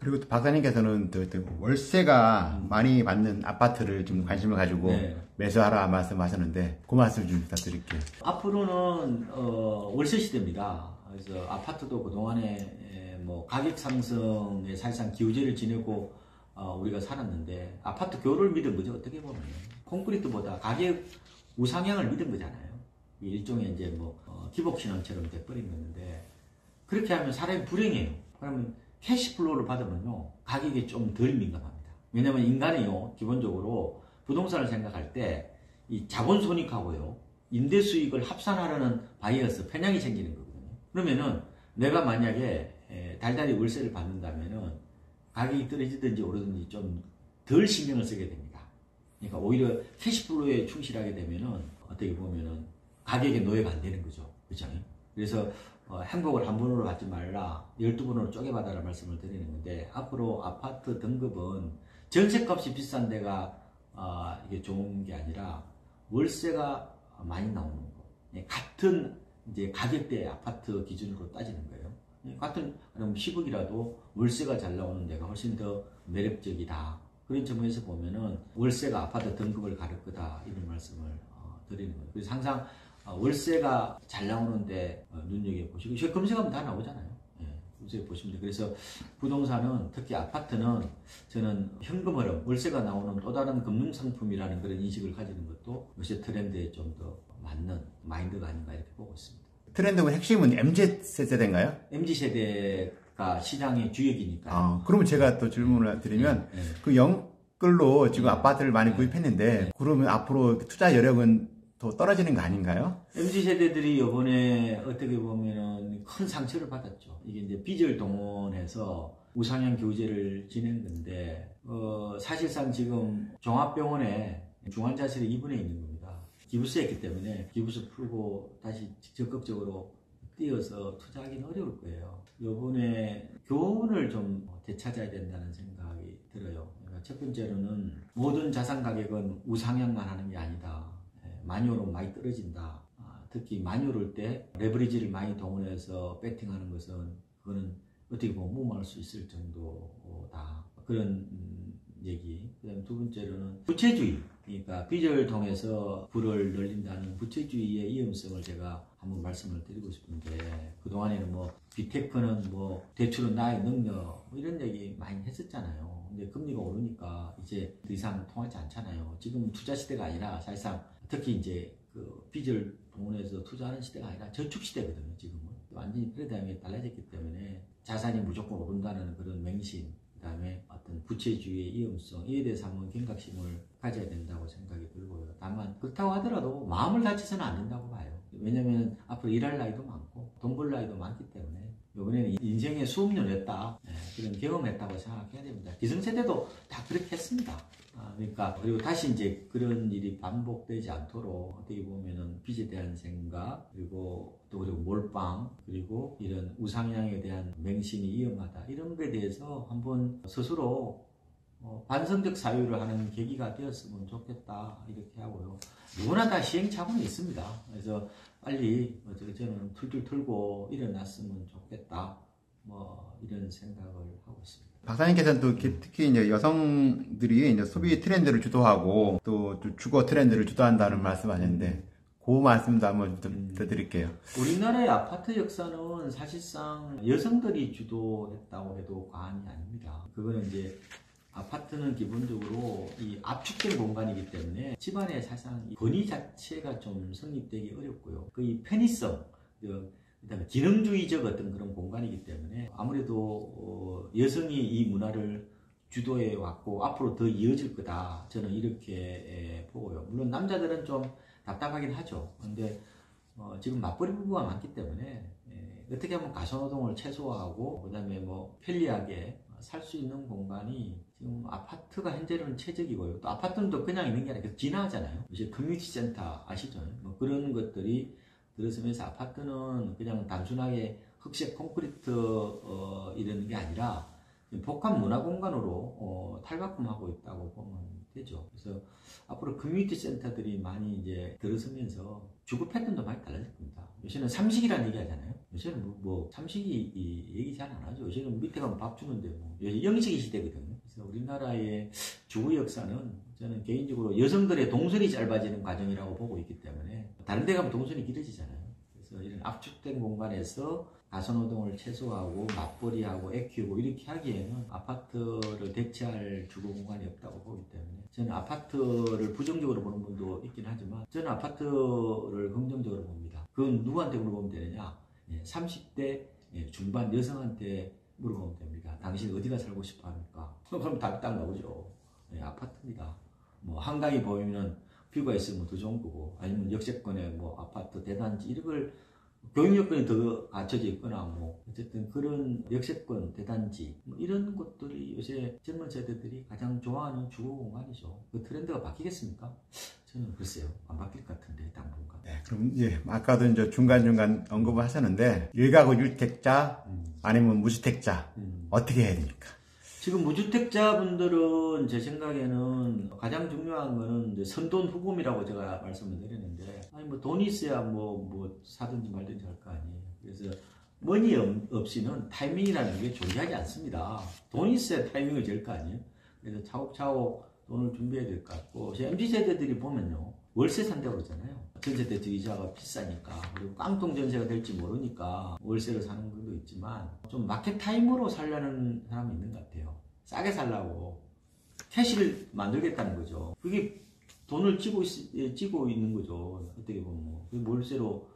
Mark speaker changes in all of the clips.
Speaker 1: 그리고 또 박사님께서는 또 월세가 많이 받는 아파트를 좀 관심을 가지고
Speaker 2: 네.
Speaker 1: 매수하라 말씀하셨는데 그 말씀 좀 부탁드릴게요.
Speaker 2: 앞으로는 월세 시대입니다. 그래서 아파트도 그동안에 뭐 가격 상승에 사실상 기우제를 지내고 우리가 살았는데 아파트 교를 믿은 거죠. 어떻게 보면 콘크리트보다 가격 우상향을 믿은 거잖아요. 일종의 이제 뭐 기복신앙처럼 돼버린 건데 그렇게 하면 사람이 불행해요. 그러면 캐시플로우를 받으면요 가격에 좀 덜 민감합니다. 왜냐면 인간이요 기본적으로 부동산을 생각할 때 이 자본 손익하고요 임대 수익을 합산하려는 바이어스 편향이 생기는 거거든요. 그러면은 내가 만약에 달달이 월세를 받는다면은 가격이 떨어지든지 오르든지 좀 덜 신경을 쓰게 됩니다. 그러니까 오히려 캐시플로우에 충실하게 되면은 어떻게 보면은 가격에 노예가 안 되는 거죠. 그렇죠? 그래서 행복을 한 번으로 받지 말라 12번으로 쪼개받아라 말씀을 드리는 건데 앞으로 아파트 등급은 전셋값이 비싼 데가 이게 좋은 게 아니라 월세가 많이 나오는 거. 같은 이제 가격대 아파트 기준으로 따지는 거예요. 같은 10억이라도 월세가 잘 나오는 데가 훨씬 더 매력적이다. 그런 점에서 보면은 월세가 아파트 등급을 가를 거다 이런 말씀을 드리는 거예요. 그래서 항상 월세가 잘 나오는데 눈여겨보시고 이거 검색하면 다 나오잖아요. 검색해보시면 돼요. 그래서 부동산은 특히 아파트는 저는 현금 흐름, 월세가 나오는 또 다른 금융상품이라는 그런 인식을 가지는 것도 요새 트렌드에 좀 더 맞는 마인드가 아닌가 이렇게 보고 있습니다.
Speaker 1: 트렌드 핵심은 MZ세대인가요?
Speaker 2: MZ세대가 시장의 주역이니까.
Speaker 1: 그러면 제가 또 질문을 드리면 그 영끌로 지금 아파트를 많이 구입했는데 그러면 앞으로 투자 여력은 더 떨어지는 거 아닌가요?
Speaker 2: MZ세대들이 이번에 어떻게 보면은 큰 상처를 받았죠. 이게 이제 빚을 동원해서 우상향 교제를 지낸 건데, 사실상 지금 종합병원에 중환자실에 입원해 있는 겁니다. 기부세 했기 때문에 기부세 풀고 다시 적극적으로 뛰어서 투자하기는 어려울 거예요. 이번에 교훈을 좀 되찾아야 된다는 생각이 들어요. 그러니까 첫 번째로는 모든 자산 가격은 우상향만 하는 게 아니다. 많이 오르면 많이 떨어진다. 특히 많이 오를 때 레버리지를 많이 동원해서 배팅하는 것은 그거는 어떻게 보면 무마할 수 있을 정도다. 그런 얘기. 그다음 두 번째로는 부채주의. 그러니까 빚을 통해서 부를 늘린다는 부채주의의 위험성을 제가 한번 말씀을 드리고 싶은데 그동안에는 뭐 빅테크는 뭐 대출은 나의 능력 뭐 이런 얘기 많이 했었잖아요. 근데 금리가 오르니까 이제 더 이상 통하지 않잖아요. 지금 투자 시대가 아니라 사실상 특히 이제 그 빚을 동원해서 투자하는 시대가 아니라 저축 시대거든요. 지금은 완전히 패러다임이 달라졌기 때문에 자산이 무조건 오른다는 그런 맹신, 그 다음에 어떤 부채주의의 위험성 이에 대해서 한번 경각심을 가져야 된다고 생각이 들고요. 다만 그렇다고 하더라도 마음을 다쳐서는 안 된다고 봐요. 왜냐면 앞으로 일할 나이도 많고 돈 벌 나이도 많기 때문에 이번에는 인생의 수업료였다. 그런 경험했다고 생각해야 됩니다. 기성세대도 다 그렇게 했습니다. 그러니까 그리고 다시 이제 그런 일이 반복되지 않도록 어떻게 보면은 빚에 대한 생각 그리고 몰빵 그리고 이런 우상향에 대한 맹신이 위험하다 이런 것에 대해서 한번 스스로 반성적 사유를 하는 계기가 되었으면 좋겠다 이렇게 하고요. 누구나 다 시행착오는 있습니다. 그래서 빨리 저는 툴툴 털고 일어났으면 좋겠다 뭐 이런 생각을 하고 있습니다.
Speaker 1: 박사님께서는 또 특히 이제 여성들이 이제 소비 트렌드를 주도하고 또 주거 트렌드를 주도한다는 말씀하셨는데 그 말씀도 한번 좀 드릴게요.
Speaker 2: 우리나라의 아파트 역사는 사실상 여성들이 주도했다고 해도 과언이 아닙니다. 그거는 이제 아파트는 기본적으로 이 압축된 공간이기 때문에 집안의 사실상 권위 자체가 좀 성립되기 어렵고요. 그 편의성, 그다음에 기능주의적 어떤 그런 공간이기 때문에 아무래도 여성이 이 문화를 주도해 왔고 앞으로 더 이어질 거다. 저는 이렇게 보고요. 물론 남자들은 좀 답답하긴 하죠. 근데 지금 맞벌이 부부가 많기 때문에 어떻게 하면 가사노동을 최소화하고 그다음에 뭐 편리하게 살 수 있는 공간이 지금 아파트가 현재는 최적이고요. 또 아파트는 또 그냥 있는 게 아니라 진화하잖아요. 이제 커뮤니티 센터 아시죠? 뭐 그런 것들이 들어서면서 아파트는 그냥 단순하게 흑색 콘크리트 이런 게 아니라 복합 문화 공간으로 탈바꿈하고 있다고 보면 되죠. 그래서 앞으로 커뮤니티 센터들이 많이 이제 들어서면서 주거 패턴도 많이 달라질 겁니다. 요새는 삼식이라는 얘기 하잖아요. 요새는 뭐 삼식이 얘기 잘 안 하죠. 요새는 밑에 가면 밥 주는데 뭐 요새 영식이 시대거든요. 그래서 우리나라의 주거 역사는 저는 개인적으로 여성들의 동선이 짧아지는 과정이라고 보고 있기 때문에 다른 데 가면 동선이 길어지잖아요. 그래서 이런 압축된 공간에서 가선노동을 최소화하고 맞벌이하고 애 키우고 이렇게 하기에는 아파트를 대체할 주거 공간이 없다고 보기 때문에 저는 아파트를 부정적으로 보는 분도 있긴 하지만 저는 아파트를 긍정적으로 봅니다. 그건 누구한테 물어보면 되느냐? 30대 중반 여성한테 물어보면 됩니다. 당신 어디가 살고 싶어 합니까? 그럼 답이 딱 나오죠. 아파트입니다. 뭐 한강이 보이면 뷰가 있으면 더 좋은 거고 아니면 역세권에 뭐 아파트 대단지 이런 걸 교육 여건이 더 갖춰져 있거나 뭐 어쨌든 그런 역세권 대단지 뭐 이런 것들이 요새 젊은 세대들이 가장 좋아하는 주거 공간이죠. 그 트렌드가 바뀌겠습니까? 저는 글쎄요 안 바뀔 것 같은데 당분간.
Speaker 1: 네, 그럼 아까도 이제 중간중간 언급을 하셨는데 일가구 유주택자 아니면 무주택자 어떻게 해야 됩니까?
Speaker 2: 지금 무주택자분들은 제 생각에는 가장 중요한 거는 이제 선돈 후금이라고 제가 말씀을 드렸는데 아니 뭐 돈이 있어야 뭐 사든지 말든지 할 거 아니에요. 그래서 머니 없이는 타이밍이라는 게 존재하지 않습니다. 돈이 있어야 타이밍을 잴 거 아니에요. 그래서 차곡차곡 돈을 준비해야 될 것 같고 MZ세대들이 보면요 월세 산다고 그러잖아요. 전세대 이자가 비싸니까 그리고 깡통 전세가 될지 모르니까 월세를 사는 분도 있지만 좀 마켓 타임으로 살려는 사람이 있는 것 같아요. 싸게 살라고 캐시를 만들겠다는 거죠. 그게 돈을 찌고 있는 거죠. 어떻게 보면 뭐 월세로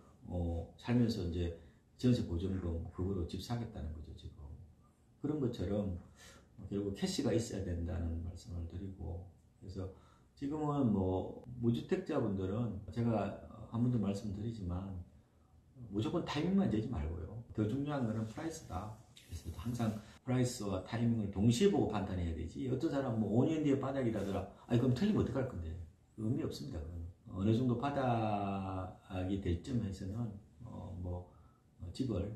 Speaker 2: 살면서 이제 전세 보증금 그거로 집 사겠다는 거죠 지금. 그런 것처럼 결국 캐시가 있어야 된다는 말씀을 드리고 그래서 지금은 뭐 무주택자분들은 제가 한 번도 말씀드리지만 무조건 타이밍만 재지 말고요. 더 중요한 거는 프라이스다. 그래서 항상 프라이스와 타이밍을 동시에 보고 판단해야 되지. 어떤 사람은 뭐 5년 뒤에 바닥이라더라. 아니 그럼 틀리면 어떡할 건데. 의미 없습니다. 그건. 어느 정도 바닥이 될 점에서는 집을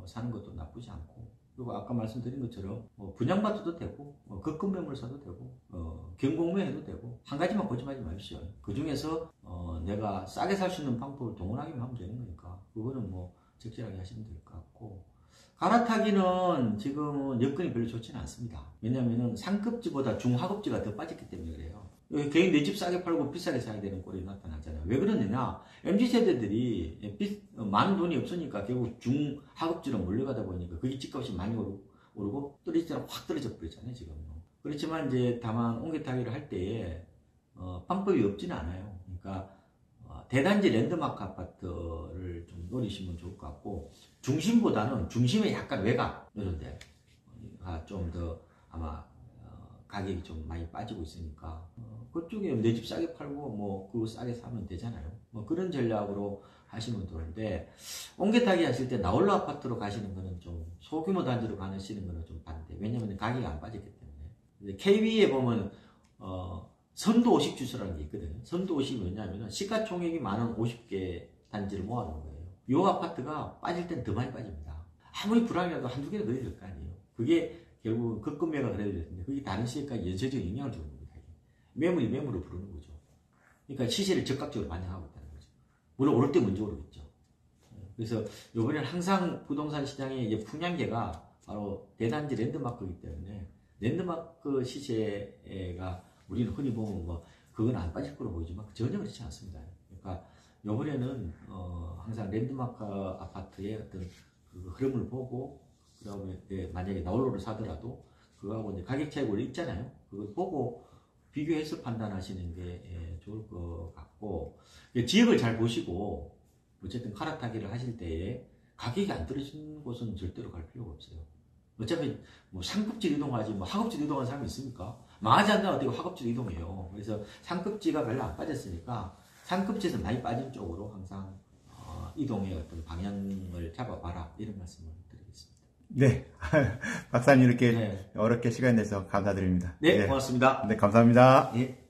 Speaker 2: 사는 것도 나쁘지 않고 그리고 아까 말씀드린 것처럼 분양받아도 되고 급금매물 사도 되고 경공매 해도 되고 한 가지만 고집하지 마십시오. 그 중에서 내가 싸게 살 수 있는 방법을 동원하기만 하면 되는 거니까 그거는 뭐 적절하게 하시면 될 것 같고 갈아타기는 지금은 여건이 별로 좋지는 않습니다. 왜냐하면 상급지보다 중하급지가 더 빠졌기 때문에 그래요. 개인 내 집 싸게 팔고 비싸게 사야 되는 꼴이 나타나잖아요. 왜 그러느냐? MZ세대들이 많은 돈이 없으니까 결국 중하급지로 몰려가다 보니까 그게 집값이 많이 오르고 떨어지처럼 확 떨어져 버리잖아요, 지금. 그렇지만 이제 다만 옮겨타기를 할 때에 방법이 없지는 않아요. 그러니까 대단지 랜드마크 아파트를 좀 노리시면 좋을 것 같고 중심보다는 중심의 약간 외곽 이런 데가 좀 더 아마 가격이 좀 많이 빠지고 있으니까 그쪽에 내 집 싸게 팔고 뭐 그거 싸게 사면 되잖아요. 뭐 그런 전략으로 하시면 되는데 옮겨타기 하실 때 나홀로 아파트로 가시는 거는 좀 소규모 단지로 가시는 거는 좀 반대. 왜냐면 가격이 안 빠졌기 때문에. KB에 보면 선도 50 주소라는 게 있거든요. 선도 50이 뭐냐면 시가총액이 많은 50개 단지를 모아놓은 거예요. 이 아파트가 빠질 땐 더 많이 빠집니다. 아무리 불황이라도 한두 개는 넣어야 될 거 아니에요. 그게 결국 급금매가 그래야 될 텐데 그게 다른 시세까지 연쇄적인 영향을 주는 겁니다. 매물이 매물을 부르는 거죠. 그러니까 시세를 적극적으로 반영하고 있다는 거죠. 물론 오를 때 먼저 오르겠죠. 그래서 이번에는 항상 부동산 시장의 이제 풍량계가 바로 대단지 랜드마크이기 때문에 랜드마크 시세가 우리는 흔히 보면 뭐 그건 안 빠질 거로 보이지만 전혀 그렇지 않습니다. 그러니까 이번에는 항상 랜드마크 아파트의 어떤 그 흐름을 보고 그다음에 만약에 나홀로를 사더라도 그거하고 이제 가격 차이가 원래 있잖아요. 그걸 보고 비교해서 판단하시는 게 좋을 것 같고 지역을 잘 보시고 어쨌든 갈아타기를 하실 때에 가격이 안 떨어지는 곳은 절대로 갈 필요가 없어요. 어차피 뭐 상급지로 이동하지 뭐 하급지로 이동하는 사람이 있습니까? 망하지 않나 어떻게 하급지로 이동해요. 그래서 상급지가 별로 안 빠졌으니까 상급지에서 많이 빠진 쪽으로 항상 이동의 어떤 방향을 잡아봐라 이런 말씀을 드리겠습니다.
Speaker 1: 네, 박사님 이렇게 어렵게 시간 내서 감사드립니다.
Speaker 2: 네, 고맙습니다.
Speaker 1: 네, 감사합니다.
Speaker 2: 네.